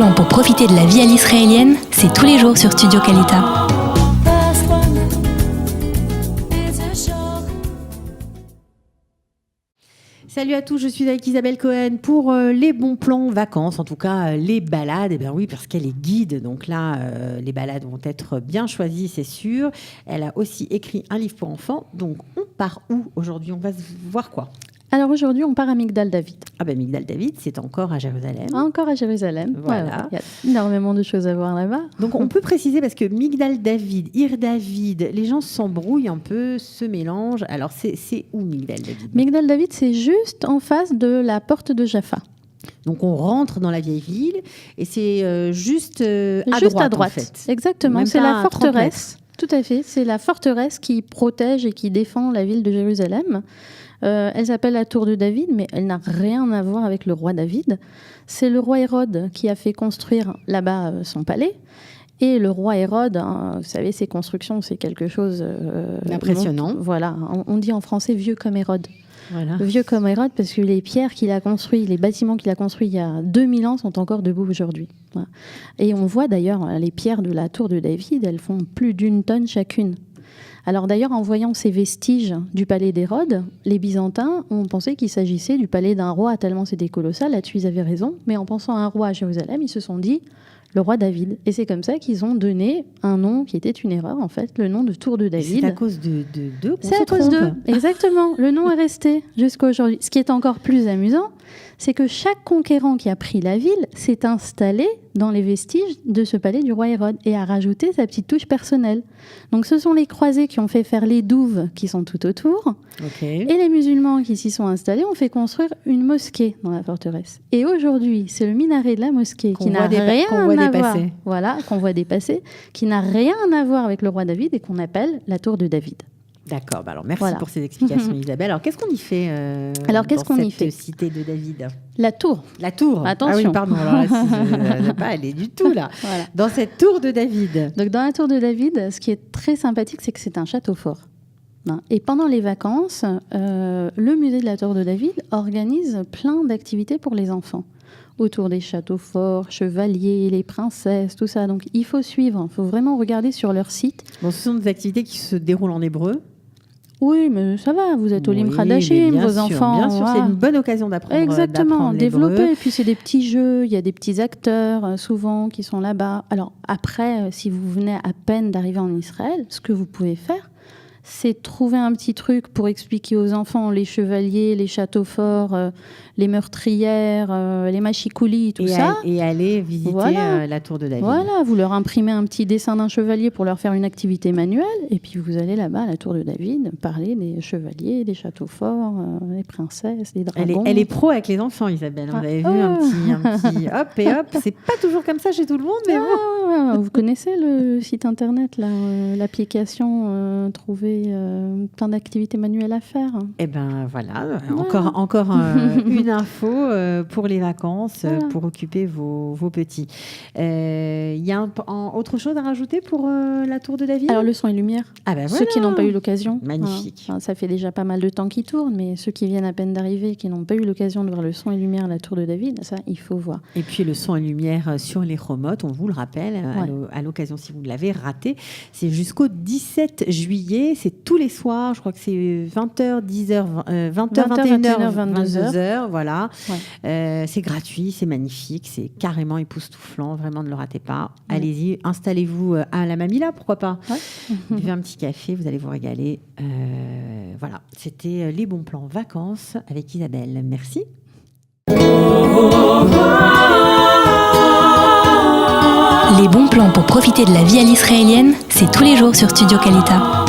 plans pour profiter de la vie à l'israélienne, c'est tous les jours sur Studio Kalita. Salut à tous, je suis avec Isabelle Cohen pour les bons plans vacances, en tout cas les balades. Eh bien oui, parce qu'elle est guide, donc là, les balades vont être bien choisies, c'est sûr. Elle a aussi écrit un livre pour enfants, donc on part où aujourd'hui? On va voir quoi? Alors aujourd'hui, on part à Migdal David. Ah ben Migdal David, c'est encore à Jérusalem. Encore à Jérusalem. Voilà. Il y a énormément de choses à voir là-bas. Donc on peut préciser, parce que Migdal David, Ir David, les gens s'embrouillent un peu, se mélangent. Alors c'est où Migdal David? Migdal David, c'est juste en face de la porte de Jaffa. Donc on rentre dans la vieille ville et c'est juste à droite. En fait. Exactement, même c'est la forteresse. Tout à fait, c'est la forteresse qui protège et qui défend la ville de Jérusalem. Elle s'appelle la tour de David, mais elle n'a rien à voir avec le roi David. C'est le roi Hérode qui a fait construire là-bas son palais. Et le roi Hérode, vous savez, ses constructions, c'est quelque chose d'impressionnant. Voilà, on dit en français vieux comme Hérode. Voilà. Vieux comme Hérode, parce que les pierres qu'il a construites, les bâtiments qu'il a construits il y a 2000 ans sont encore debout aujourd'hui. Voilà. Et on voit d'ailleurs les pierres de la tour de David, elles font plus d'1 tonne chacune. Alors d'ailleurs, en voyant ces vestiges du palais d'Hérode, les Byzantins ont pensé qu'il s'agissait du palais d'un roi, tellement c'était colossal. Là-dessus, ils avaient raison. Mais en pensant à un roi à Jérusalem, ils se sont dit le roi David. Et c'est comme ça qu'ils ont donné un nom qui était une erreur, en fait, le nom de Tour de David. C'est à cause de deux qu'on se C'est à cause trompe. d'eux, exactement. Le nom est resté jusqu'à aujourd'hui. Ce qui est encore plus amusant, c'est que chaque conquérant qui a pris la ville s'est installé dans les vestiges de ce palais du roi Hérode et a rajouté sa petite touche personnelle. Donc ce sont les croisés qui ont fait faire les douves qui sont tout autour. Okay. Et les musulmans qui s'y sont installés ont fait construire une mosquée dans la forteresse. Et aujourd'hui, c'est le minaret de la mosquée qui n'a rien à voir. Voilà, qu'on voit dépasser, qui n'a rien à voir avec le roi David et qu'on appelle la tour de David. D'accord, bah alors merci pour ces explications Isabelle. Alors qu'est-ce qu'on y fait alors, qu'est-ce qu'on y fait cité de David? La tour. La tour. Attention. Ah oui, pardon, alors là, je n'ai pas allé du tout là. Voilà. Dans cette tour de David. Donc dans la tour de David, ce qui est très sympathique, c'est que c'est un château fort. Et pendant les vacances, le musée de la tour de David organise plein d'activités pour les enfants. Autour des châteaux forts, chevaliers, les princesses, tout ça. Donc il faut suivre, il faut vraiment regarder sur leur site. Bon, ce sont des activités qui se déroulent en hébreu. Oui, mais ça va, vous êtes au Limra d'Hachim, vos enfants. Bien sûr, c'est une bonne occasion d'apprendre. Exactement, développer. L'hébreu. Et puis c'est des petits jeux, il y a des petits acteurs souvent qui sont là-bas. Alors après, si vous venez à peine d'arriver en Israël, ce que vous pouvez faire, c'est trouver un petit truc pour expliquer aux enfants les chevaliers, les châteaux forts, les meurtrières, les machicoulis, tout ça. Et aller visiter la tour de David. Voilà, vous leur imprimez un petit dessin d'un chevalier pour leur faire une activité manuelle, et puis vous allez là-bas à la tour de David parler des chevaliers, des châteaux forts, des princesses, des dragons. Elle est pro avec les enfants, Isabelle. Vous avez vu un petit hop et hop. C'est pas toujours comme ça chez tout le monde, mais bon. Vous connaissez le site internet, là, l'application trouver plein d'activités manuelles à faire. Eh ben voilà, encore une info pour les vacances, pour occuper vos petits. Il y a autre chose à rajouter pour la tour de David? Alors le son et lumière. Ah ben voilà. Ceux qui n'ont pas eu l'occasion. Magnifique. Ça fait déjà pas mal de temps qu'ils tournent, mais ceux qui viennent à peine d'arriver, qui n'ont pas eu l'occasion de voir le son et lumière à la tour de David, ça il faut voir. Et puis le son et lumière sur les Chomotes, on vous le rappelle, à l'occasion si vous l'avez raté, c'est jusqu'au 17 juillet. C'est tous les soirs, je crois que c'est 20h, 10h, 20h, 21h, 22h, voilà. Ouais. C'est gratuit, c'est magnifique, c'est carrément époustouflant, vraiment ne le ratez pas. Ouais. Allez-y, installez-vous à la Mamila, pourquoi pas. Ouais. Buvez un petit café, vous allez vous régaler. Voilà, c'était les bons plans vacances avec Isabelle. Merci. Les bons plans pour profiter de la vie à l'israélienne, c'est tous les jours sur Studio Kalita.